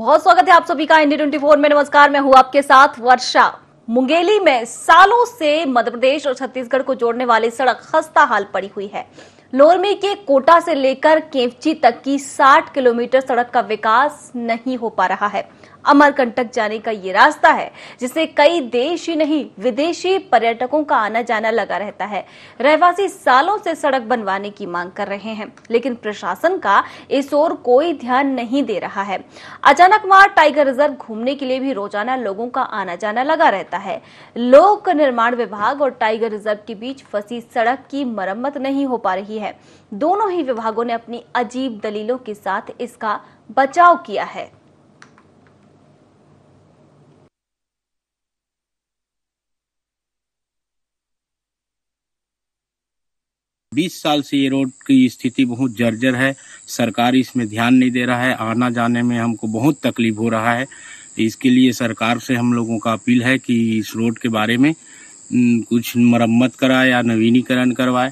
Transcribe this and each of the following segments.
बहुत स्वागत है आप सभी का इंडिया 24 में। नमस्कार, मैं हूं आपके साथ वर्षा। मुंगेली में सालों से मध्य प्रदेश और छत्तीसगढ़ को जोड़ने वाली सड़क खस्ता हाल पड़ी हुई है। लोरमी के कोटा से लेकर केवची तक की 60 किलोमीटर सड़क का विकास नहीं हो पा रहा है। अमरकंटक जाने का ये रास्ता है जिससे कई देश ही नहीं विदेशी पर्यटकों का आना जाना लगा रहता है। रहवासी सालों से सड़क बनवाने की मांग कर रहे हैं, लेकिन प्रशासन का इस ओर कोई ध्यान नहीं दे रहा है। अचानक वहां टाइगर रिजर्व घूमने के लिए भी रोजाना लोगों का आना जाना लगा रहता है। लोक निर्माण विभाग और टाइगर रिजर्व के बीच फंसी सड़क की मरम्मत नहीं हो पा रही है। दोनों ही विभागों ने अपनी अजीब दलीलों के साथ इसका बचाव किया है। 20 साल से ये रोड की स्थिति बहुत जर्जर है। सरकार इसमें ध्यान नहीं दे रहा है। आना जाने में हमको बहुत तकलीफ हो रहा है। इसके लिए सरकार से हम लोगों का अपील है कि इस रोड के बारे में कुछ मरम्मत कराए या नवीनीकरण करवाए,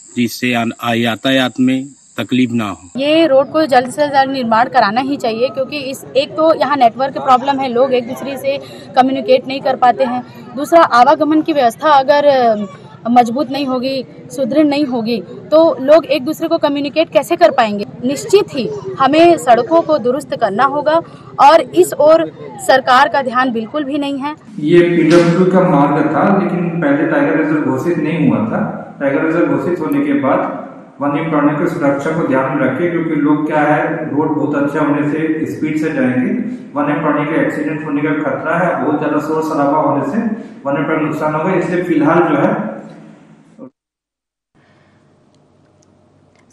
जिससे यातायात में तकलीफ ना हो। ये रोड को जल्द से जल्द निर्माण कराना ही चाहिए, क्योंकि एक तो यहाँ नेटवर्क की प्रॉब्लम है, लोग एक दूसरे से कम्युनिकेट नहीं कर पाते हैं। दूसरा, आवागमन की व्यवस्था अगर मजबूत नहीं होगी, सुदृढ़ नहीं होगी, तो लोग एक दूसरे को कम्युनिकेट कैसे कर पाएंगे। निश्चित ही हमें सड़कों को दुरुस्त करना होगा और इस ओर सरकार का ध्यान बिल्कुल भी नहीं है। ये पीडब्ल्यूडी का मार्ग था, लेकिन पहले टाइगर रिजर्व घोषित नहीं हुआ था। टाइगर रिजर्व घोषित होने के बाद वन्य प्राणियों की सुरक्षा को ध्यान में रखे, क्योंकि लोग क्या है, रोड बहुत अच्छा होने से स्पीड से जाएंगे, वन्य प्राणी के एक्सीडेंट होने का खतरा है। बहुत ज्यादा शोर शराबा होने से वन्य प्राणी नुकसान होगा, इसलिए फिलहाल जो है।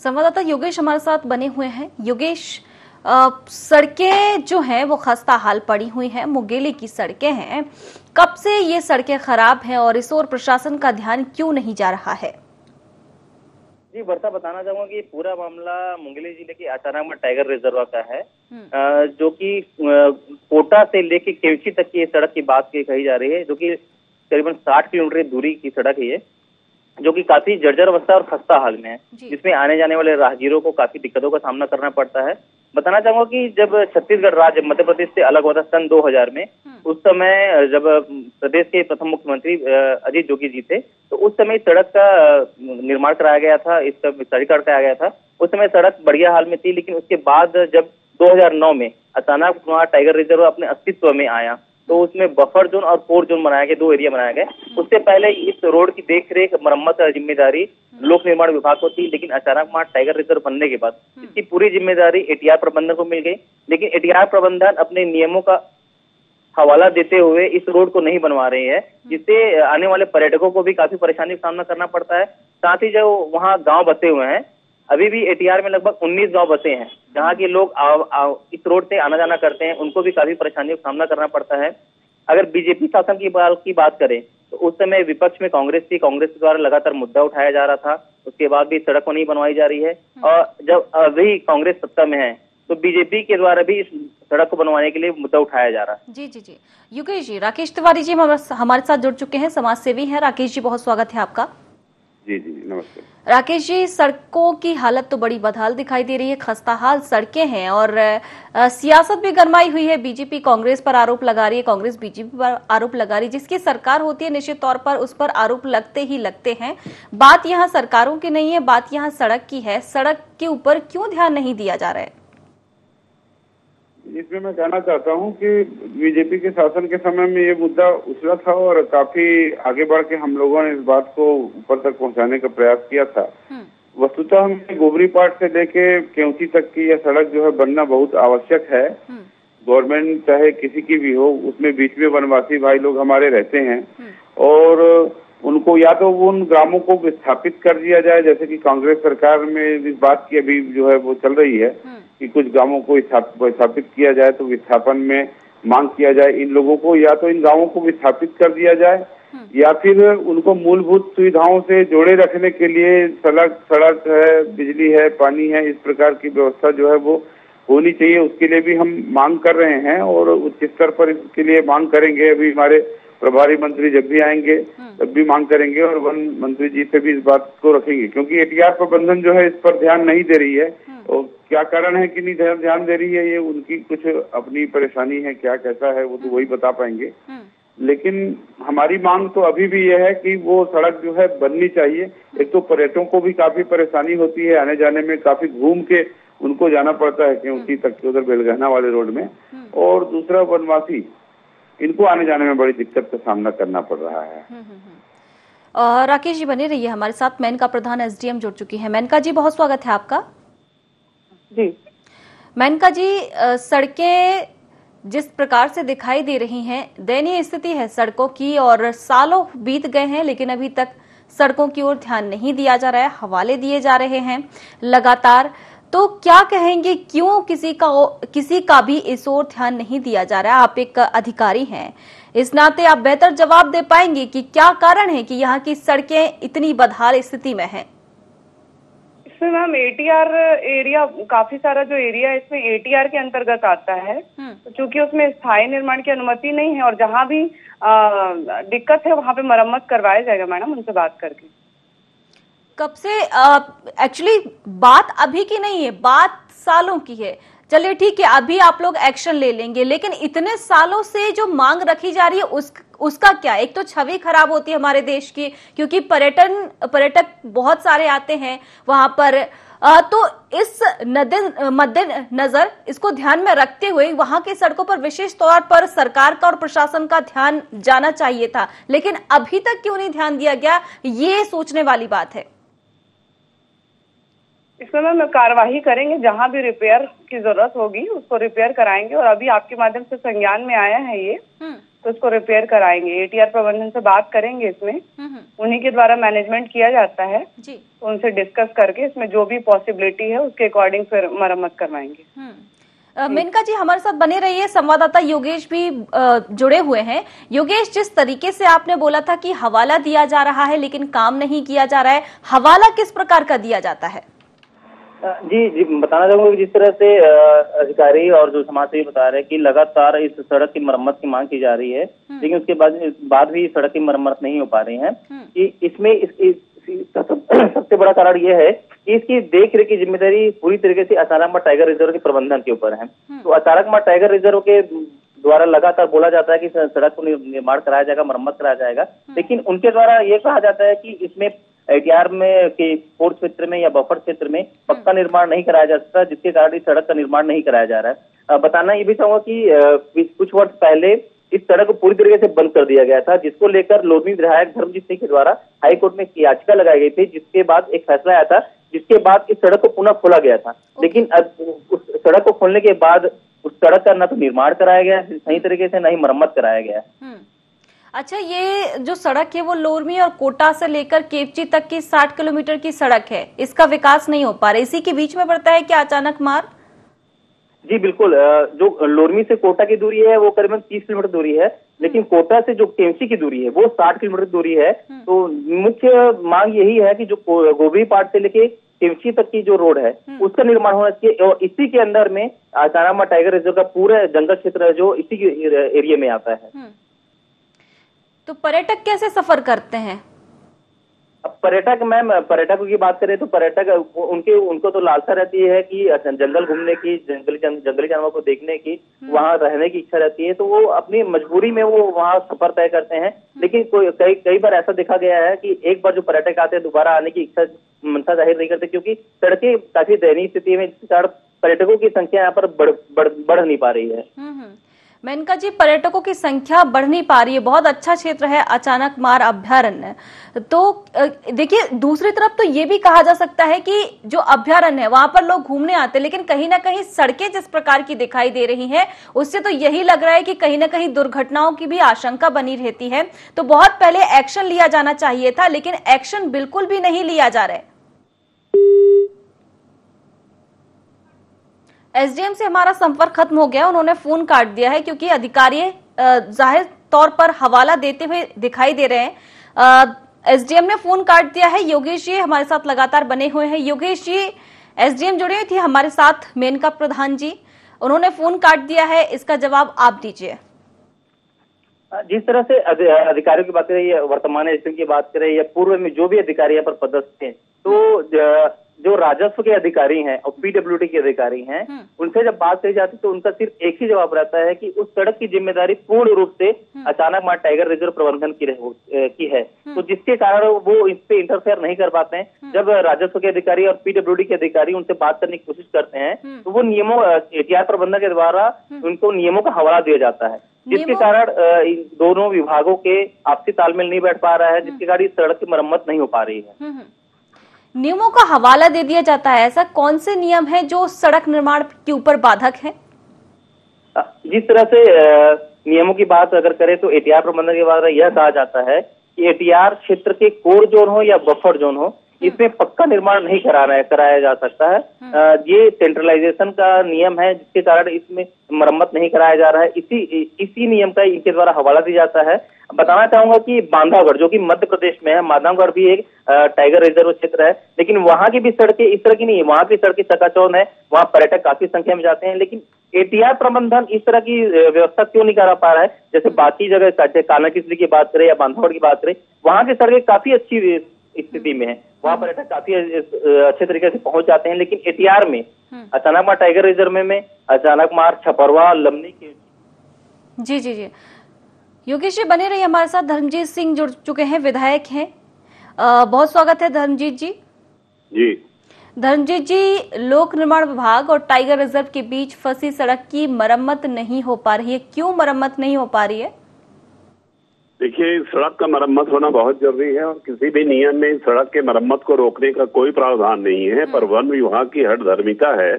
संवाददाता योगेश हमारे साथ बने हुए हैं। योगेश, सड़कें जो हैं वो खस्ता हाल पड़ी हुई हैं, मुंगेली की सड़कें हैं। कब से ये सड़कें खराब हैं और इस ओर प्रशासन का ध्यान क्यों नहीं जा रहा है? जी वर्षा, बताना चाहूंगा कि पूरा मामला मुंगेली जिले के अचानक में टाइगर रिजर्व का है, जो कि कोटा से लेके केवची तक की सड़क की बात कही जा रही है, जो कि करीबन 60 किलोमीटर दूरी की सड़क है, जो कि काफी जर्जर अवस्था और खस्ता हाल में है, जिसमें आने जाने वाले राहगीरों को काफी दिक्कतों का सामना करना पड़ता है। बताना चाहूंगा कि जब छत्तीसगढ़ राज्य मध्य प्रदेश से अलग हुआ था सन 2000 में, उस समय जब प्रदेश के प्रथम मुख्यमंत्री अजीत जोगी जी थे, तो उस समय सड़क का निर्माण कराया गया था, इसका विस्तारीकरण कराया गया था। उस समय सड़क बढ़िया हाल में थी, लेकिन उसके बाद जब 2009 में अचानक वहाँ टाइगर रिजर्व अपने अस्तित्व में आया, तो उसमें बफर जोन और कोर जोन बनाया गया, 2 एरिया बनाया गया। उससे पहले इस रोड की देखरेख मरम्मत जिम्मेदारी लोक निर्माण विभाग को थी, लेकिन अचानक वहाँ टाइगर रिजर्व बनने के बाद इसकी पूरी जिम्मेदारी एटीआर प्रबंधन को मिल गई। लेकिन एटीआर प्रबंधन अपने नियमों का हवाला देते हुए इस रोड को नहीं बनवा रहे हैं, जिससे आने वाले पर्यटकों को भी काफी परेशानी का सामना करना पड़ता है। साथ ही जो वहाँ गाँव बसे हुए हैं, अभी भी एटीआर में लगभग 19 गांव बसे हैं, जहां के लोग इस रोड से आना जाना करते हैं, उनको भी काफी परेशानियों का सामना करना पड़ता है। अगर बीजेपी शासन की बात करें, तो उस समय विपक्ष में कांग्रेस थी, कांग्रेस के द्वारा लगातार मुद्दा उठाया जा रहा था, उसके बाद भी सड़क को नहीं बनवाई जा रही है। और जब अभी कांग्रेस सत्ता में है, तो बीजेपी के द्वारा भी इस सड़क को बनवाने के लिए मुद्दा उठाया जा रहा है। जी योगेश जी, राकेश तिवारी जी हमारे साथ जुड़ चुके हैं, समाज सेवी हैं। राकेश जी, बहुत स्वागत है आपका। जी नमस्कार। राकेश जी, सड़कों की हालत तो बड़ी बदहाल दिखाई दे रही है, खस्ता हाल सड़कें हैं और सियासत भी गरमाई हुई है। बीजेपी कांग्रेस पर आरोप लगा रही है, कांग्रेस बीजेपी पर आरोप लगा रही है। जिसकी सरकार होती है निश्चित तौर पर उस पर आरोप लगते ही लगते हैं। बात यहाँ सरकारों की नहीं है, बात यहाँ सड़क की है। सड़क के ऊपर क्यों ध्यान नहीं दिया जा रहा है? इसमें मैं कहना चाहता हूं कि बीजेपी के शासन के समय में ये मुद्दा उछला था और काफी आगे बढ़ के हम लोगों ने इस बात को ऊपर तक पहुंचाने का प्रयास किया था। वस्तुतः हमें गोबरी पाट से लेके केवची तक की यह सड़क जो है बनना बहुत आवश्यक है। गवर्नमेंट चाहे किसी की भी हो, उसमें बीच में वनवासी भाई लोग हमारे रहते हैं और उनको या तो उन ग्रामों को विस्थापित कर दिया जाए, जैसे कि कांग्रेस सरकार में इस बात की अभी जो है वो चल रही है कि कुछ गांवों को विस्थापित किया जाए, तो विस्थापन में मांग किया जाए इन लोगों को, या तो इन गांवों को विस्थापित कर दिया जाए, या फिर उनको मूलभूत सुविधाओं से जोड़े रखने के लिए सड़क है, बिजली है, पानी है, इस प्रकार की व्यवस्था जो है वो होनी चाहिए। उसके लिए भी हम मांग कर रहे हैं और उच्च स्तर पर इसके लिए मांग करेंगे। अभी हमारे प्रभारी मंत्री जब भी आएंगे तब भी मांग करेंगे और वन मंत्री जी से भी इस बात को रखेंगे, क्योंकि एटीआर प्रबंधन जो है इस पर ध्यान नहीं दे रही है। और क्या कारण है कि नहीं ध्यान दे रही है, ये उनकी कुछ अपनी परेशानी है, क्या कैसा है वो तो वही बता पाएंगे। लेकिन हमारी मांग तो अभी भी यह है कि वो सड़क जो है बननी चाहिए। एक तो पर्यटकों को भी काफी परेशानी होती है, आने जाने में काफी घूम के उनको जाना पड़ता है क्योंकि तक के उधर बेलगहना वाले रोड में, और दूसरा वनवासी इनको आने जाने में बड़ी दिक्कत का सामना करना पड़ रहा है। राकेश जी बने रहिए हमारे साथ। मेनका प्रधान एसडीएम जुड़ चुकी है। मेनका जी बहुत स्वागत है आपका। जी मेनका जी, सड़कें जिस प्रकार से दिखाई दे रही हैं, दयनीय स्थिति है सड़कों की, और सालों बीत गए हैं लेकिन अभी तक सड़कों की ओर ध्यान नहीं दिया जा रहा है, हवाले दिए जा रहे हैं लगातार। तो क्या कहेंगे, क्यों किसी का भी इस ओर ध्यान नहीं दिया जा रहा है? आप एक अधिकारी हैं, इस नाते आप बेहतर जवाब दे पाएंगे कि क्या कारण है कि यहाँ की सड़कें इतनी बदहाल स्थिति में हैं? इसमें मैम एटीआर एरिया, काफी सारा जो एरिया है इसमें एटीआर के अंतर्गत आता है, तो चूंकि उसमें स्थायी निर्माण की अनुमति नहीं है, और जहाँ भी दिक्कत है वहाँ पे मरम्मत करवाया जाएगा मैडम, उनसे बात करके। कब से एक्चुअली बात अभी की नहीं है, बात सालों की है। चलिए ठीक है, अभी आप लोग एक्शन ले लेंगे, लेकिन इतने सालों से जो मांग रखी जा रही है उसका क्या? एक तो छवि खराब होती है हमारे देश की, क्योंकि पर्यटक बहुत सारे आते हैं वहां पर, तो इस मद्देनजर इसको ध्यान में रखते हुए वहां की सड़कों पर विशेष तौर पर सरकार का और प्रशासन का ध्यान जाना चाहिए था, लेकिन अभी तक क्यों नहीं ध्यान दिया गया, ये सोचने वाली बात है। इसमें मैम कार्यवाही करेंगे, जहाँ भी रिपेयर की जरूरत होगी उसको रिपेयर कराएंगे, और अभी आपके माध्यम से संज्ञान में आया है ये, तो उसको रिपेयर कराएंगे। एटीआर प्रबंधन से बात करेंगे, इसमें उन्हीं के द्वारा मैनेजमेंट किया जाता है जी, तो उनसे डिस्कस करके इसमें जो भी पॉसिबिलिटी है उसके अकॉर्डिंग फिर मरम्मत करवाएंगे। मेनका जी हमारे साथ बने रहिए। संवाददाता योगेश भी जुड़े हुए हैं। योगेश, जिस तरीके से आपने बोला था कि हवाला दिया जा रहा है लेकिन काम नहीं किया जा रहा है, हवाला किस प्रकार का दिया जाता है? जी बताना चाहूंगा कि जिस तरह से अधिकारी और जो समाजसेवी बता रहे हैं कि लगातार इस सड़क की मरम्मत की मांग की जा रही है, लेकिन उसके बाद भी सड़क की मरम्मत नहीं हो पा रही है। कि इसमें सबसे बड़ा कारण ये है कि इसकी देख रेख की जिम्मेदारी पूरी तरीके से अचानकमार टाइगर रिजर्व के प्रबंधन के ऊपर है। तो अचानकमार टाइगर रिजर्व के द्वारा लगातार बोला जाता है कि सड़क को निर्माण कराया जाएगा, मरम्मत कराया जाएगा, लेकिन उनके द्वारा ये कहा जाता है कि इसमें एटीआर में के कोर क्षेत्र में या बफर क्षेत्र में पक्का निर्माण नहीं कराया जा सकता, जिसके कारण इस सड़क का निर्माण नहीं कराया जा रहा है। बताना ये भी चाहूंगा कि कुछ वर्ष पहले इस सड़क को पूरी तरीके से बंद कर दिया गया था, जिसको लेकर लोरमी विधायक धर्मजीत सिंह के द्वारा हाईकोर्ट में याचिका लगाई गई थी, जिसके बाद एक फैसला आया था, जिसके बाद इस सड़क को पुनः खोला गया था। लेकिन उस सड़क को खोलने के बाद उस सड़क का न तो निर्माण कराया गया सही तरीके से, न ही मरम्मत कराया गया। अच्छा, ये जो सड़क है वो लोरमी और कोटा से लेकर केवची तक की 60 किलोमीटर की सड़क है, इसका विकास नहीं हो पा रहा, इसी के बीच में पड़ता है क्या अचानकमार? जी बिल्कुल, जो लोरमी से कोटा की दूरी है वो करीबन 30 किलोमीटर दूरी है, लेकिन कोटा से जो केवची की दूरी है वो 60 किलोमीटर दूरी है। तो मुख्य मांग यही है कि जो गोबरी पाट से लेके केवची तक की जो रोड है उसका निर्माण होना चाहिए, और इसी के अंदर में अचानकमार टाइगर रिजर्व का पूरा जंगल क्षेत्र है जो इसी एरिया में आता है। तो पर्यटक कैसे सफर करते हैं? अब पर्यटकों की बात करें तो पर्यटक उनको तो लालसा रहती है कि जंगल घूमने की, जंगली जानवरों को देखने की, वहां रहने की इच्छा रहती है, तो वो अपनी मजबूरी में वो वहां सफर तय करते हैं। लेकिन कई बार ऐसा देखा गया है कि एक बार जो पर्यटक आते हैं दोबारा आने की मंशा जाहिर नहीं करते, क्योंकि सड़कें काफी दयनीय स्थिति में, जिस कारण पर्यटकों की संख्या यहाँ पर बढ़ नहीं पा रही है। मेनका जी, पर्यटकों की संख्या बढ़ नहीं पा रही है, बहुत अच्छा क्षेत्र है अचानकमार अभ्यारण्य। तो देखिए, दूसरी तरफ तो ये भी कहा जा सकता है कि जो अभ्यारण्य है वहां पर लोग घूमने आते हैं, लेकिन कहीं ना कहीं सड़कें जिस प्रकार की दिखाई दे रही हैं उससे तो यही लग रहा है कि कहीं ना कहीं दुर्घटनाओं की भी आशंका बनी रहती है। तो बहुत पहले एक्शन लिया जाना चाहिए था, लेकिन एक्शन बिल्कुल भी नहीं लिया जा रहा है। एसडीएम से हमारा संपर्क खत्म हो गया, उन्होंने फोन काट दिया है क्योंकि अधिकारी जाहिर तौर पर हवाला देते हुए दिखाई दे रहे हैं। एसडीएम ने फोन काट दिया है। योगेश जी हमारे साथ लगातार बने हुए हैं। योगेश जी, एसडीएम जुड़े हुए थे हमारे साथ, मेनका प्रधान जी, उन्होंने फोन काट दिया है, इसका जवाब आप दीजिए। जिस तरह से अधिकारियों की बात करें या वर्तमान एसडीएम की बात करें या पूर्व में जो भी अधिकारी यहाँ पर पदस्थ थे, तो जो राजस्व के अधिकारी हैं और पीडब्ल्यूडी के अधिकारी हैं, उनसे जब बात कही जाती है तो उनका सिर्फ एक ही जवाब रहता है कि उस सड़क की जिम्मेदारी पूर्ण रूप से अचानक मार टाइगर रिजर्व प्रबंधन की है। तो जिसके कारण वो इस पे इंटरफेयर नहीं कर पाते हैं। जब राजस्व के अधिकारी और पीडब्ल्यूडी के अधिकारी उनसे बात करने की कोशिश करते हैं तो वो नियमों एटीआर प्रबंधन के द्वारा उनको नियमों का हवाला दिया जाता है, जिसके कारण इन दोनों विभागों के आपसी तालमेल नहीं बैठ पा रहा है, जिसके कारण इस सड़क की मरम्मत नहीं हो पा रही है। नियमों का हवाला दे दिया जाता है, ऐसा कौन से नियम है जो सड़क निर्माण के ऊपर बाधक है? जिस तरह से नियमों की बात अगर करें तो एटीआर प्रबंधन के द्वारा यह कहा जाता है कि एटीआर क्षेत्र के कोर जोन हो या बफर जोन हो, इसमें पक्का निर्माण नहीं कराया जा सकता है। ये सेंट्रलाइजेशन का नियम है, जिसके कारण इसमें मरम्मत नहीं कराया जा रहा है। इसी नियम का इनके द्वारा हवाला दिया जाता है। बताना चाहूंगा कि बांधवगढ़, जो कि मध्य प्रदेश में है, बांधवगढ़ भी एक टाइगर रिजर्व क्षेत्र है, लेकिन वहां की भी सड़कें इस तरह की नहीं है। वहां की सड़कें चकाचौंध है, वहां पर्यटक काफी संख्या में जाते हैं, लेकिन एटीआर प्रबंधन इस तरह की व्यवस्था क्यों नहीं करा पा रहा है? जैसे बाकी जगह कानाकिसली की बात करें या बांधवगढ़ की बात करें, वहां की सड़कें काफी अच्छी स्थिति में है, वहां पर्यटक काफी अच्छे तरीके से पहुंच जाते हैं, लेकिन एटीआर में अचानक मार टाइगर रिजर्व में अचानक मार छपरवा लमनी के। जी योगेश जी बने रहिए हमारे साथ। धर्मजीत सिंह जुड़ चुके हैं, विधायक हैं। बहुत स्वागत है धर्मजीत जी। जी धर्मजीत जी, लोक निर्माण विभाग और टाइगर रिजर्व के बीच फंसी सड़क की मरम्मत नहीं हो पा रही है, क्यों मरम्मत नहीं हो पा रही है? देखिए, सड़क का मरम्मत होना बहुत जरूरी है और किसी भी नियम में सड़क के मरम्मत को रोकने का कोई प्रावधान नहीं है, पर वन विभाग की हठधर्मिता है।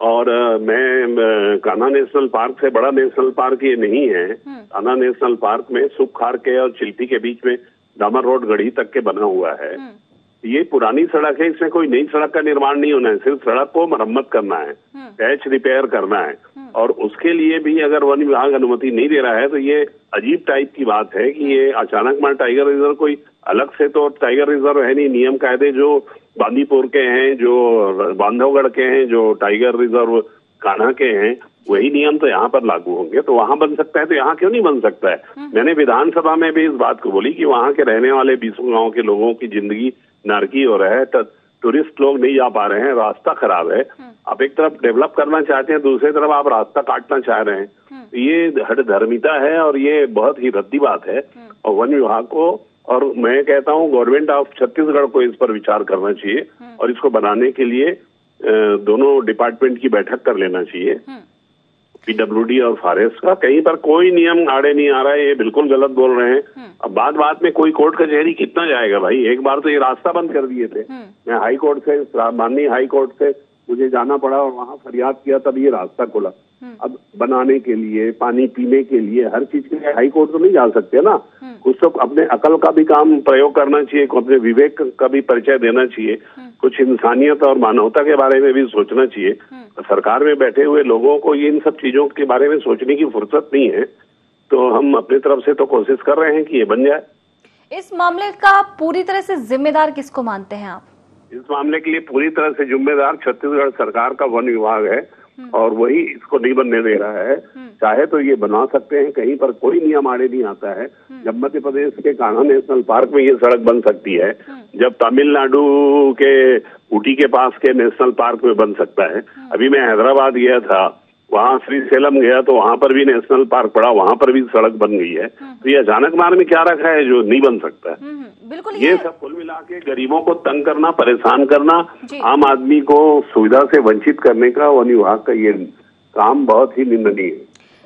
और मैं कान्हा नेशनल पार्क से बड़ा नेशनल पार्क ये नहीं है। कान्हा नेशनल पार्क में सुखार के और चिल्टी के बीच में डामर रोड गढ़ी तक के बना हुआ है। ये पुरानी सड़क है, इसमें कोई नई सड़क का निर्माण नहीं होना है, सिर्फ सड़क को मरम्मत करना है, पैच रिपेयर करना है। और उसके लिए भी अगर वन विभाग अनुमति नहीं दे रहा है तो ये अजीब टाइप की बात है कि ये अचानक मार टाइगर रिजर्व कोई अलग से तो टाइगर रिजर्व है नहीं। नियम कायदे जो बांदीपुर के हैं, जो बांधवगढ़ के हैं, जो टाइगर रिजर्व कान्हा के हैं, वही नियम तो यहाँ पर लागू होंगे। तो वहाँ बन सकता है तो यहाँ क्यों नहीं बन सकता है? मैंने विधानसभा में भी इस बात को बोली कि वहाँ के रहने वाले 20 गाँव के लोगों की जिंदगी नारकी हो रहा है, टूरिस्ट लोग नहीं जा पा रहे हैं, रास्ता खराब है। आप एक तरफ डेवलप करना चाहते हैं, दूसरी तरफ आप रास्ता काटना चाह रहे हैं। ये हठधर्मिता है और ये बहुत ही रद्दी बात है। और वन विभाग को, और मैं कहता हूँ गवर्नमेंट ऑफ छत्तीसगढ़ को इस पर विचार करना चाहिए और इसको बनाने के लिए दोनों डिपार्टमेंट की बैठक कर लेना चाहिए, पीडब्ल्यूडी और फॉरेस्ट का। कहीं पर कोई नियम आड़े नहीं आ रहा है, ये बिल्कुल गलत बोल रहे हैं। अब बात में कोई कोर्ट कचहरी कितना जाएगा भाई? एक बार तो ये रास्ता बंद कर दिए थे। मैं हाई कोर्ट से, माननीय हाई कोर्ट से मुझे जाना पड़ा और वहाँ फरियाद किया, तब ये रास्ता खुला। अब बनाने के लिए, पानी पीने के लिए, हर चीज के लिए हाई कोर्ट तो नहीं जा सकते ना। कुछ तो अपने अकल का भी काम प्रयोग करना चाहिए, अपने विवेक का भी परिचय देना चाहिए, कुछ इंसानियत और मानवता के बारे में भी सोचना चाहिए। सरकार में बैठे हुए लोगों को इन सब चीजों के बारे में सोचने की फुर्सत नहीं है, तो हम अपनी तरफ से तो कोशिश कर रहे हैं कि ये बन जाए। इस मामले का पूरी तरह से जिम्मेदार किसको मानते हैं आप? इस मामले के लिए पूरी तरह से जिम्मेदार छत्तीसगढ़ सरकार का वन विभाग है और वही इसको नहीं बनने दे रहा है। चाहे तो ये बना सकते हैं, कहीं पर कोई नियम आड़े नहीं आता है। जब मध्य प्रदेश के कान्हा नेशनल पार्क में ये सड़क बन सकती है, जब तमिलनाडु के ऊटी के पास के नेशनल पार्क में बन सकता है। अभी मैं हैदराबाद गया था, वहाँ श्रीशैलम गया तो वहाँ पर भी नेशनल पार्क पड़ा, वहाँ पर भी सड़क बन गई है। तो ये अचानक मार में क्या रखा है जो नहीं बन सकता है? बिल्कुल। ये सब कुल मिला के गरीबों को तंग करना, परेशान करना, आम आदमी को सुविधा से वंचित करने का वन विभाग का ये काम बहुत ही निंदनीय है।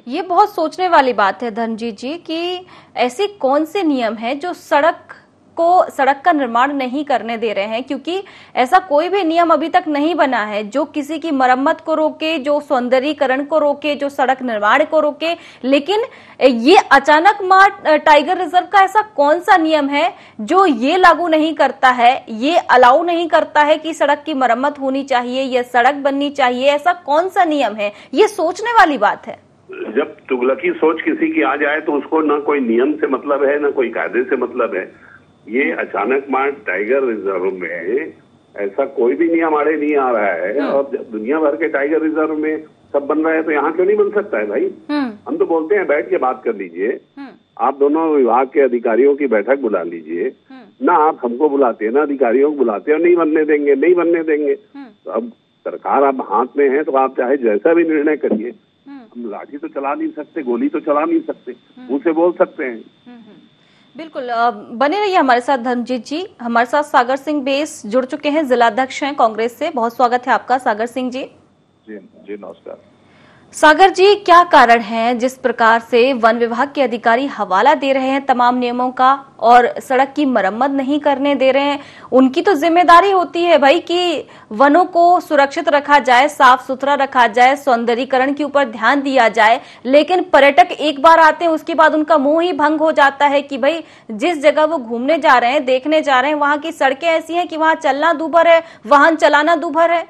ये बहुत सोचने वाली बात है धर्मजीत जी कि ऐसे कौन से नियम हैं जो सड़क का निर्माण नहीं करने दे रहे हैं, क्योंकि ऐसा कोई भी नियम अभी तक नहीं बना है जो किसी की मरम्मत को रोके, जो सौंदर्यीकरण को रोके, जो सड़क निर्माण को रोके। लेकिन ये अचानक मार टाइगर रिजर्व का ऐसा कौन सा नियम है जो ये लागू नहीं करता है, ये अलाउ नहीं करता है कि सड़क की मरम्मत होनी चाहिए या सड़क बननी चाहिए? ऐसा कौन सा नियम है? ये सोचने वाली बात है। जब तुगलकी सोच किसी की आ जाए तो उसको ना कोई नियम से मतलब है, ना कोई कायदे से मतलब है। ये अचानक मार टाइगर रिजर्व में ऐसा कोई भी नियम आड़े नहीं आ रहा है। और जब दुनिया भर के टाइगर रिजर्व में सब बन रहा है तो यहाँ क्यों नहीं बन सकता है भाई? हम तो बोलते हैं बैठ के बात कर लीजिए, आप दोनों विभाग के अधिकारियों की बैठक बुला लीजिए, ना आप हमको बुलाते हैं ना अधिकारियों को बुलाते हैं और नहीं बनने देंगे, नहीं बनने देंगे। तो अब सरकार अब हाथ में है तो आप चाहे जैसा भी निर्णय करिए, हम लाठी तो चला नहीं सकते, गोली तो चला नहीं सकते, मुंह से बोल सकते हैं। बिल्कुल, बने रहिए हमारे साथ धर्मजीत जी। हमारे साथ सागर सिंह बेस जुड़ चुके हैं, जिलाध्यक्ष हैं कांग्रेस से। बहुत स्वागत है आपका सागर सिंह जी। जी नमस्कार। सागर जी, क्या कारण है जिस प्रकार से वन विभाग के अधिकारी हवाला दे रहे हैं तमाम नियमों का और सड़क की मरम्मत नहीं करने दे रहे हैं? उनकी तो जिम्मेदारी होती है भाई कि वनों को सुरक्षित रखा जाए, साफ सुथरा रखा जाए, सौंदर्यीकरण के ऊपर ध्यान दिया जाए। लेकिन पर्यटक एक बार आते हैं, उसके बाद उनका मोह ही भंग हो जाता है कि भाई जिस जगह वो घूमने जा रहे हैं, देखने जा रहे हैं, वहां की सड़कें ऐसी हैं कि वहां चलना दूभर है, वाहन चलाना दूभर है।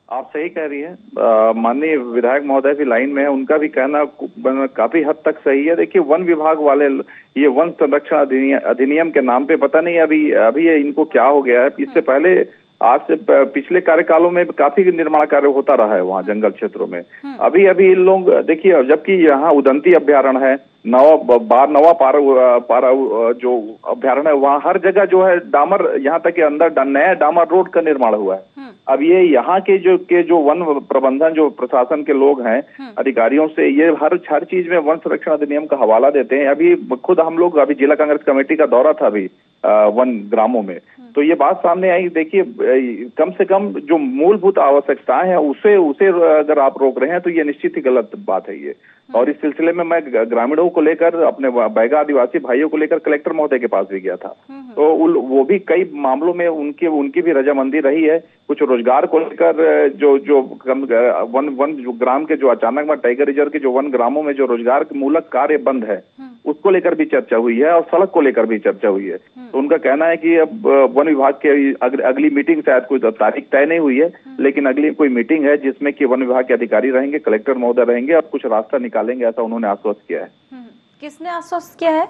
आप सही कह रही है। माननीय विधायक महोदय भी लाइन में है, उनका भी कहना काफी हद तक सही है। देखिए, वन विभाग वाले ये वन संरक्षण अधिनियम के नाम पे पता नहीं अभी इनको क्या हो गया है। इससे पहले आज से पिछले कार्यकालों में काफी निर्माण कार्य होता रहा है वहाँ जंगल क्षेत्रों में। अभी इन लोग देखिए, जबकि यहाँ उदंती अभ्यारण्य है, नवा पारा जो अभ्यारण्य है, वहाँ हर जगह जो है डामर, यहाँ तक कि अंदर नया डामर रोड का निर्माण हुआ है। अब ये यहाँ के जो वन प्रबंधन, जो प्रशासन के लोग हैं, अधिकारियों से ये हर चीज में वन संरक्षण अधिनियम का हवाला देते हैं। अभी खुद हम लोग अभी जिला कांग्रेस कमेटी का दौरा था अभी वन ग्रामों में, तो ये बात सामने आई। देखिए, कम से कम जो मूलभूत आवश्यकताएं हैं उसे अगर आप रोक रहे हैं तो ये निश्चित ही गलत बात है ये। और इस सिलसिले में मैं ग्रामीणों को लेकर, अपने बैगा आदिवासी भाइयों को लेकर कलेक्टर महोदय के पास भी गया था। तो वो भी कई मामलों में उनकी भी रजामंदी रही है। कुछ रोजगार को लेकर जो वन ग्राम के जो अचानक में टाइगर रिजर्व के जो वन ग्रामों में जो रोजगार मूलक कार्य बंद है, उसको लेकर भी चर्चा हुई है और सड़क को लेकर भी चर्चा हुई है। तो उनका कहना है कि अब वन विभाग के अगली मीटिंग, शायद कोई तारीख तय नहीं हुई है, लेकिन अगली कोई मीटिंग है जिसमें कि वन विभाग के अधिकारी रहेंगे, कलेक्टर महोदय रहेंगे और कुछ रास्ता निकालेंगे, ऐसा उन्होंने आश्वस्त किया है। किसने आश्वस्त किया है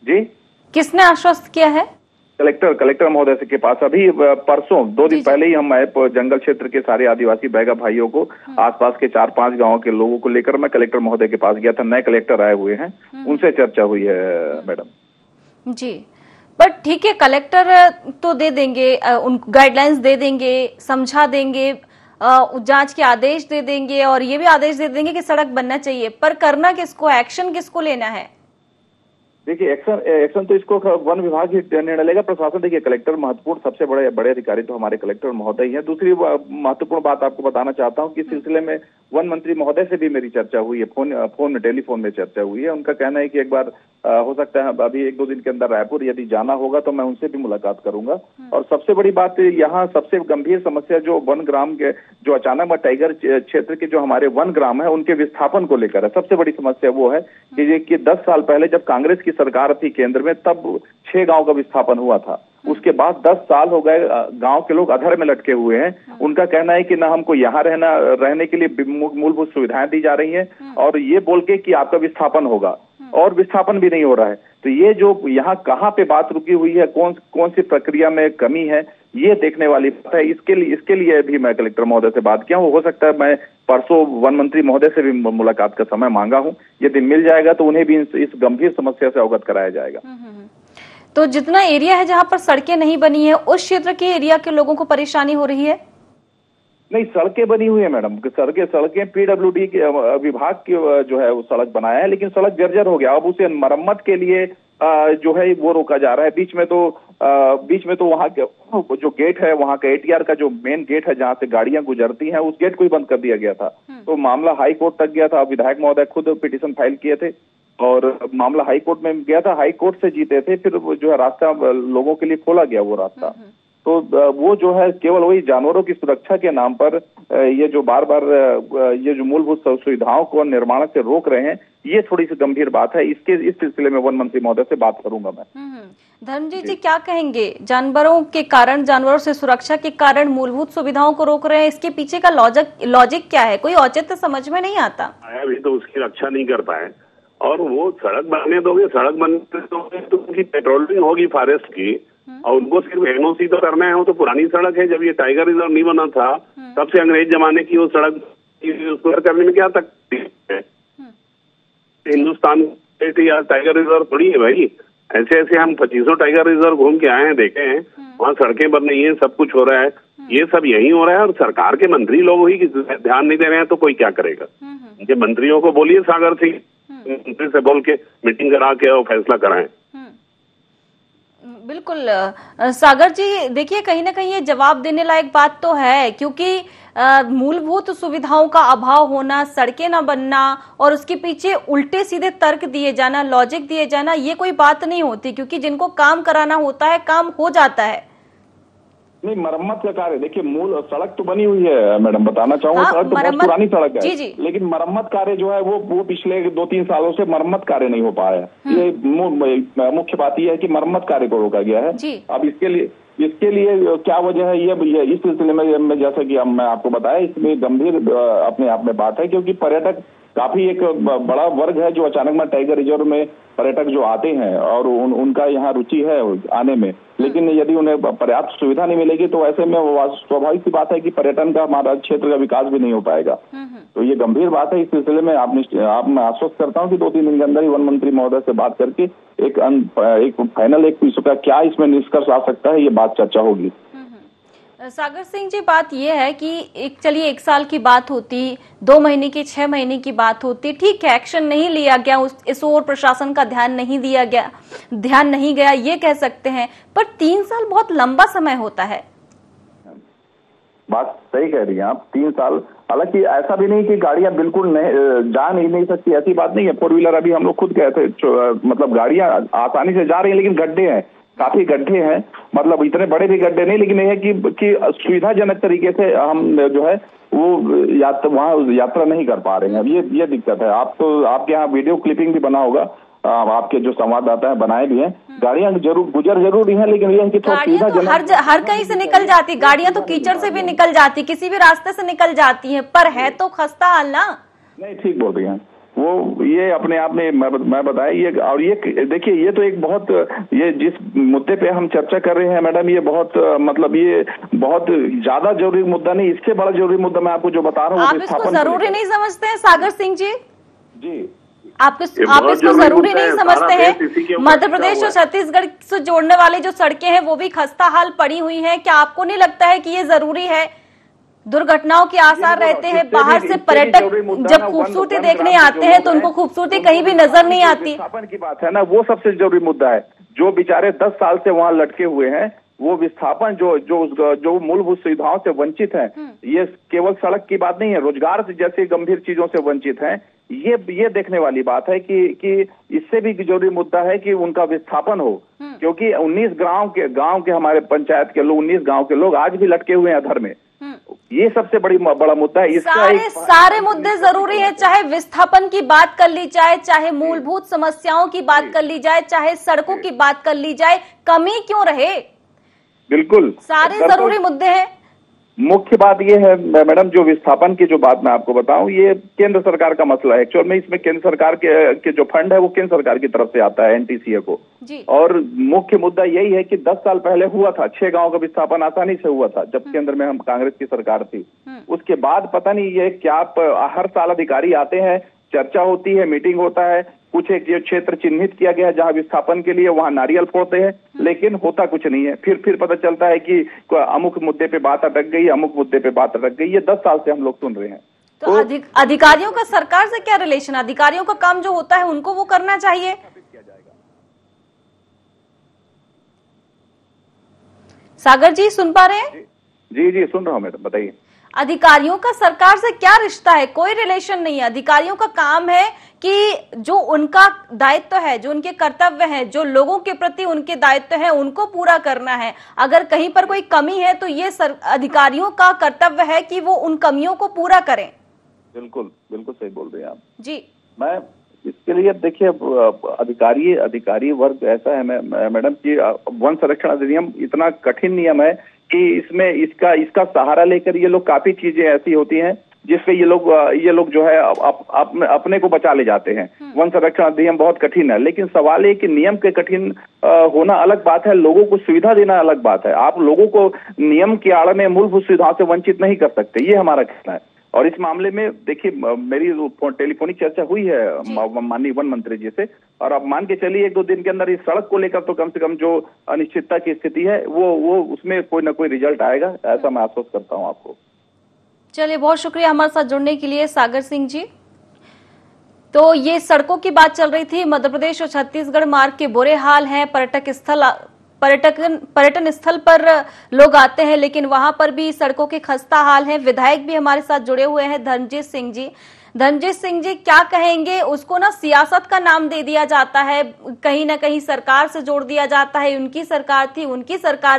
जी? किसने आश्वस्त किया है? कलेक्टर महोदय के पास अभी परसों 2 दिन पहले ही हम आए जंगल क्षेत्र के सारे आदिवासी बैगा भाइयों को, आसपास के 4-5 गांवों के लोगों को लेकर मैं कलेक्टर महोदय के पास गया था। नए कलेक्टर आए हुए हैं, उनसे चर्चा हुई है मैडम जी। पर ठीक है, कलेक्टर तो दे देंगे, उन गाइडलाइंस दे देंगे, समझा देंगे, जांच के आदेश दे देंगे और ये भी आदेश दे देंगे कि सड़क बनना चाहिए, पर करना किसको, एक्शन किसको लेना है? देखिए, एक्शन तो इसको वन विभाग ही निर्णय लेगा। प्रशासन, देखिए कलेक्टर महत्वपूर्ण, सबसे बड़े अधिकारी तो हमारे कलेक्टर महोदय ही हैं। दूसरी महत्वपूर्ण बात आपको बताना चाहता हूं कि इस सिलसिले में वन मंत्री महोदय से भी मेरी चर्चा हुई है, टेलीफोन में चर्चा हुई है। उनका कहना है कि एक बार हो सकता है अभी 1-2 दिन के अंदर रायपुर यदि जाना होगा तो मैं उनसे भी मुलाकात करूंगा। और सबसे बड़ी बात यहाँ सबसे गंभीर समस्या जो वन ग्राम के, जो अचानक टाइगर क्षेत्र के जो हमारे वन ग्राम है, उनके विस्थापन को लेकर है। सबसे बड़ी समस्या वो है कि 10 साल पहले जब कांग्रेस की सरकार थी केंद्र में, तब 6 गांव का विस्थापन हुआ था। उसके बाद 10 साल हो गए, गांव के लोग अधर में लटके हुए हैं। उनका कहना है कि ना हमको यहाँ रहने के लिए मूलभूत सुविधाएं दी जा रही हैं और ये बोल के कि आपका विस्थापन होगा, और विस्थापन भी नहीं हो रहा है। तो ये जो यहाँ कहाँ पे बात रुकी हुई है, कौन सी प्रक्रिया में कमी है, ये देखने वाली बात है। इसके लिए भी मैं कलेक्टर महोदय से बात किया हूँ। हो सकता है मैं परसों वन मंत्री महोदय से भी मुलाकात का समय मांगा हूँ। यदि मिल जाएगा तो उन्हें भी इस गंभीर समस्या से अवगत कराया जाएगा। तो जितना एरिया है जहाँ पर सड़कें नहीं बनी है, उस क्षेत्र के एरिया के लोगों को परेशानी हो रही है? नहीं, सड़कें बनी हुई है मैडम, सड़कें पीडब्ल्यूडी के विभाग की जो है वो सड़क बनाया है, लेकिन सड़क जर्जर हो गया। अब उसे मरम्मत के लिए जो है वो रोका जा रहा है। बीच में तो वहाँ के जो गेट है, वहाँ का ATR का जो मेन गेट है जहाँ से गाड़ियां गुजरती हैं, उस गेट को ही बंद कर दिया गया था। तो मामला हाई कोर्ट तक गया था। विधायक महोदय खुद पिटीशन फाइल किए थे और मामला हाई कोर्ट में गया था, हाई कोर्ट से जीते थे। फिर जो है रास्ता लोगों के लिए खोला गया वो रास्ता। तो वो जो है केवल वही जानवरों की सुरक्षा के नाम पर ये जो बार ये जो मूलभूत सुविधाओं को निर्माण से रोक रहे हैं, ये थोड़ी सी गंभीर बात है। इस सिलसिले में वन मंत्री महोदय से बात करूंगा मैं। धर्मजीत जी, क्या कहेंगे? जानवरों के कारण, जानवरों से सुरक्षा के कारण मूलभूत सुविधाओं को रोक रहे हैं, इसके पीछे का लॉजिक क्या है? कोई औचित्य समझ में नहीं आता। अभी तो उसकी रक्षा नहीं कर पाए, और वो सड़क बनने दोगे तो उनकी पेट्रोलिंग होगी फॉरेस्ट की, और उनको सिर्फ NOC तो करना है। वो तो पुरानी सड़क है, जब ये टाइगर रिजर्व नहीं बना था तब से अंग्रेज जमाने की वो सड़क, उसको करने में क्या तकलीफ है? हिंदुस्तान या टाइगर रिजर्व थोड़ी है भाई, ऐसे ऐसे हम 25 टाइगर रिजर्व घूम के आए हैं, देखे हैं, वहाँ सड़कें बन रही हैं, सब कुछ हो रहा है, ये सब यही हो रहा है और सरकार के मंत्री लोग ही ध्यान नहीं दे रहे हैं तो कोई क्या करेगा। उनके मंत्रियों को बोलिए सागर सिंह, मंत्री से बोल के मीटिंग करा के और फैसला कराएं। बिल्कुल सागर जी, देखिए कहीं ना कहीं ये जवाब देने लायक बात तो है, क्योंकि मूलभूत सुविधाओं का अभाव होना, सड़कें न बनना और उसके पीछे उल्टे सीधे तर्क दिए जाना, लॉजिक दिए जाना, ये कोई बात नहीं होती, क्योंकि जिनको काम कराना होता है काम हो जाता है। नहीं, मरम्मत का कार्य देखिए, मूल सड़क तो बनी हुई है मैडम, बताना चाहूंगा। सड़क तो बहुत पुरानी सड़क है, जी। लेकिन मरम्मत कार्य जो है वो पिछले 2-3 सालों से मरम्मत कार्य नहीं हो पा रहा है। ये मुख्य बात यह है कि मरम्मत कार्य को रोका गया है। अब इसके लिए क्या वजह है, ये इस सिलसिले में जैसा कि मैं आपको बताया, इसमें गंभीर अपने आप में बात है, क्योंकि पर्यटक काफी एक बड़ा वर्ग है जो अचानक में टाइगर रिजर्व में पर्यटक जो आते हैं और उनका यहाँ रुचि है आने में, लेकिन यदि उन्हें पर्याप्त सुविधा नहीं मिलेगी तो ऐसे में स्वाभाविक सी बात है कि पर्यटन का, हमारा क्षेत्र का विकास भी नहीं हो पाएगा। तो ये गंभीर बात है। इस सिलसिले में आप मैं आश्वस्त करता हूँ कि 2-3 दिन के अंदर ही वन मंत्री महोदय से बात करके एक फाइनल इशू का क्या इसमें निष्कर्ष आ सकता है, ये बात चर्चा होगी। सागर सिंह जी, बात यह है कि चलिए 1 साल की बात होती, 2 महीने की, 6 महीने की बात होती, ठीक है, एक्शन नहीं लिया गया, इस ओर प्रशासन का ध्यान नहीं गया, ये कह सकते हैं, पर 3 साल बहुत लंबा समय होता है। बात सही कह रही हैं आप, 3 साल। हालांकि ऐसा भी नहीं कि गाड़ियां बिल्कुल जा नहीं सकती, ऐसी बात नहीं है। 4 व्हीलर अभी हम लोग खुद गए थे, मतलब गाड़ियां आसानी से जा रही हैं, लेकिन गड्ढे हैं, काफी गड्ढे हैं, मतलब इतने बड़े भी गड्ढे नहीं, लेकिन यह है कि सुविधाजनक तरीके से हम जो है वो वहाँ यात्रा नहीं कर पा रहे हैं। अब ये दिक्कत है। आपके यहाँ वीडियो क्लिपिंग भी बना होगा, आपके जो संवाददाता है बनाए भी हैं। गाड़ियां जरूरी हैं, लेकिन यह है कि थोड़ा सुविधाजनक, हर कहीं से निकल जाती गाड़ियां, तो कीचड़ से भी निकल जाती, किसी भी रास्ते से निकल जाती है, पर है तो खस्ता हाल ना। नहीं, ठीक बोल रही हैं वो, ये अपने आप में मैं बताया ये। और ये देखिए, ये तो एक बहुत, ये जिस मुद्दे पे हम चर्चा कर रहे हैं मैडम, ये बहुत मतलब ये बहुत ज्यादा जरूरी मुद्दा नहीं, इससे बड़ा जरूरी मुद्दा मैं आपको जो बता रहा हूँ। आप इसको जरूरी नहीं समझते हैं सागर सिंह जी? जी, आप इसको जरूरी नहीं समझते हैं? मध्य प्रदेश और छत्तीसगढ़ से जोड़ने वाली जो सड़कें हैं वो भी खस्ता हाल पड़ी हुई हैं। क्या आपको नहीं लगता है कि ये जरूरी है? दुर्घटनाओं के आसार रहते हैं, बाहर से पर्यटक जब खूबसूरती देखने आते हैं तो उनको खूबसूरती कहीं भी नजर नहीं आती। विस्थापन की बात है ना, वो सबसे जरूरी मुद्दा है। जो बेचारे 10 साल से वहाँ लटके हुए हैं, वो विस्थापन जो मूलभूत सुविधाओं से वंचित हैं, ये केवल सड़क की बात नहीं है, रोजगार से जैसे गंभीर चीजों से वंचित हैं, ये देखने वाली बात है कि इससे भी जरूरी मुद्दा है कि उनका विस्थापन हो, क्योंकि 19 गांव के हमारे पंचायत के लोग, 19 गांव के लोग आज भी लटके हुए हैं अधर में। ये सबसे बड़ा मुद्दा है। सारे मुद्दे जरूरी है, चाहे विस्थापन की बात कर ली जाए, चाहे मूलभूत समस्याओं की बात कर ली जाए, चाहे सड़कों की बात कर ली जाए, कमी क्यों रहे? बिल्कुल सारे जरूरी मुद्दे हैं। मुख्य बात यह है मैडम, जो विस्थापन की जो बात मैं आपको बताऊं, ये केंद्र सरकार का मसला है। एक्चुअल में इसमें केंद्र सरकार के जो फंड है वो केंद्र सरकार की तरफ से आता है, NTCA को। और मुख्य मुद्दा यही है कि 10 साल पहले हुआ था, 6 गांव का विस्थापन आसानी से हुआ था, जब केंद्र में हम कांग्रेस की सरकार थी। उसके बाद पता नहीं ये क्या, हर साल अधिकारी आते हैं, चर्चा होती है, मीटिंग होता है, कुछ एक क्षेत्र चिन्हित किया गया है जहां विस्थापन के लिए, वहां नारियल फोड़ते हैं, लेकिन होता कुछ नहीं है। फिर पता चलता है कि अमुक मुद्दे पे बात अटक गई, अमुक मुद्दे पे बात अटक गई। ये 10 साल से हम लोग सुन रहे हैं। तो अधिकारियों का सरकार से क्या रिलेशन? अधिकारियों का काम जो होता है उनको वो करना चाहिए। सागर जी, सुन पा रहे हैं? जी सुन रहा हूँ मैडम, बताइए। अधिकारियों का सरकार से क्या रिश्ता है? कोई रिलेशन नहीं है। अधिकारियों का काम है कि जो उनका दायित्व है, जो उनके कर्तव्य है, जो लोगों के प्रति उनके दायित्व है, उनको पूरा करना है। अगर कहीं पर कोई कमी है तो ये अधिकारियों का कर्तव्य है कि वो उन कमियों को पूरा करें। बिल्कुल सही बोल रहे हैं आप जी। मैं इसके लिए देखिए, अधिकारी वर्ग ऐसा है मैडम कि वन संरक्षण अधिनियम इतना कठिन नियम है कि इसमें इसका सहारा लेकर ये लोग काफी चीजें ऐसी होती हैं जिससे ये लोग जो है अपने को बचा ले जाते हैं। वन संरक्षण अधिनियम बहुत कठिन है, लेकिन सवाल है कि नियम के कठिन होना अलग बात है, लोगों को सुविधा देना अलग बात है। आप लोगों को नियम की आड़ में मूलभूत सुविधाओं से वंचित नहीं कर सकते, ये हमारा कहना है। और इस मामले में देखिए मेरी टेलीफोनिक चर्चा हुई है माननीय वन मंत्री जी से, और आप मान के चलिए 1-2 दिन के अंदर इस सड़क को लेकर तो कम से कम जो अनिश्चितता की स्थिति है वो उसमें कोई ना कोई रिजल्ट आएगा, ऐसा मैं आश्वस्त करता हूं आपको। चलिए, बहुत शुक्रिया हमारे साथ जुड़ने के लिए सागर सिंह जी। तो ये सड़कों की बात चल रही थी। मध्य प्रदेश और छत्तीसगढ़ मार्ग के बुरे हाल हैं। पर्यटन स्थल पर लोग आते हैं, लेकिन वहां पर भी सड़कों के खस्ता हाल हैं। विधायक भी हमारे साथ जुड़े हुए हैं, धर्मजीत सिंह जी। धर्मजीत सिंह जी, क्या कहेंगे? उसको ना सियासत का नाम दे दिया जाता है, कहीं ना कहीं सरकार से जोड़ दिया जाता है। उनकी सरकार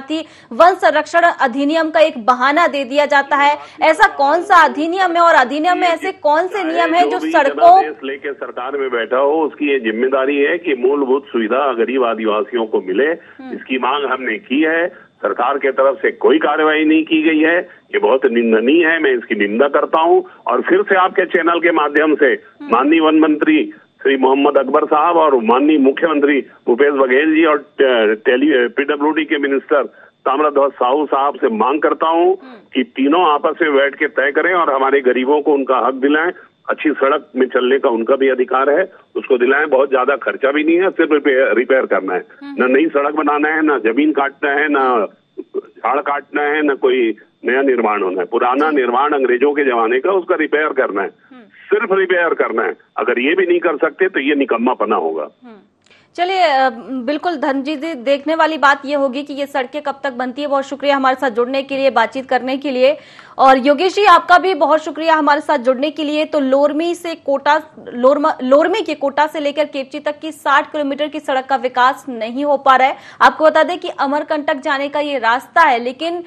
थी, वन संरक्षण अधिनियम का एक बहाना दे दिया जाता है। ऐसा कौन सा अधिनियम है और अधिनियम में ऐसे कौन से नियम है जो सड़कों लेके सरकार में बैठा हो, उसकी ये जिम्मेदारी है कि मूलभूत सुविधा गरीब आदिवासियों को मिले। इसकी मांग हमने की है, सरकार के तरफ से कोई कार्रवाई नहीं की गई है। ये बहुत निंदनीय है, मैं इसकी निंदा करता हूं। और फिर से आपके चैनल के माध्यम से माननीय वन मंत्री श्री मोहम्मद अकबर साहब और माननीय मुख्यमंत्री भूपेश बघेल जी और पीडब्ल्यूडी के मिनिस्टर ताम्रध्वज साहू साहब से मांग करता हूं कि तीनों आपस में बैठ के तय करें और हमारे गरीबों को उनका हक दिलाएं। अच्छी सड़क में चलने का उनका भी अधिकार है, उसको दिलाएं। बहुत ज्यादा खर्चा भी नहीं है, सिर्फ रिपेयर करना है। न नई सड़क बनाना है, न जमीन काटना है, न झाड़ काटना है, न कोई नया निर्माण होना है। पुराना निर्माण अंग्रेजों के जमाने का, उसका रिपेयर करना है, सिर्फ रिपेयर करना है। अगर ये भी नहीं कर सकते तो ये निकम्मापना होगा। चलिए, बिल्कुल धनजी जी, देखने वाली बात ये होगी कि ये सड़कें कब तक बनती है। बहुत शुक्रिया हमारे साथ जुड़ने के लिए, बातचीत करने के लिए। और योगेश जी, आपका भी बहुत शुक्रिया हमारे साथ जुड़ने के लिए। तो लोरमी के कोटा से लेकर केपची तक की 60 किलोमीटर की सड़क का विकास नहीं हो पा रहा है। आपको बता दें कि अमरकंटक जाने का ये रास्ता है, लेकिन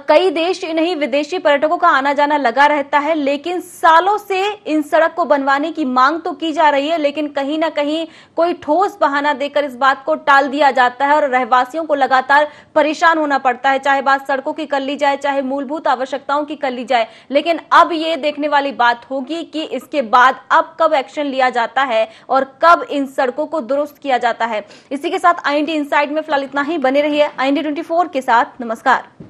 कई देश नहीं विदेशी पर्यटकों का आना जाना लगा रहता है। लेकिन सालों से इन सड़क को बनवाने की मांग तो की जा रही है, लेकिन कहीं ना कहीं कोई ठोस बहाना देकर इस बात को टाल दिया जाता है और रहवासियों को लगातार परेशान होना पड़ता है। चाहे बात सड़कों की कर ली जाए, चाहे मूलभूत आवश्यकताओं की कर ली जाए। लेकिन अब ये देखने वाली बात होगी कि इसके बाद अब कब एक्शन लिया जाता है और कब इन सड़कों को दुरुस्त किया जाता है। इसी के साथ IND इनसाइड में फिलहाल इतना ही। बने रहिए IND 24 के साथ। नमस्कार।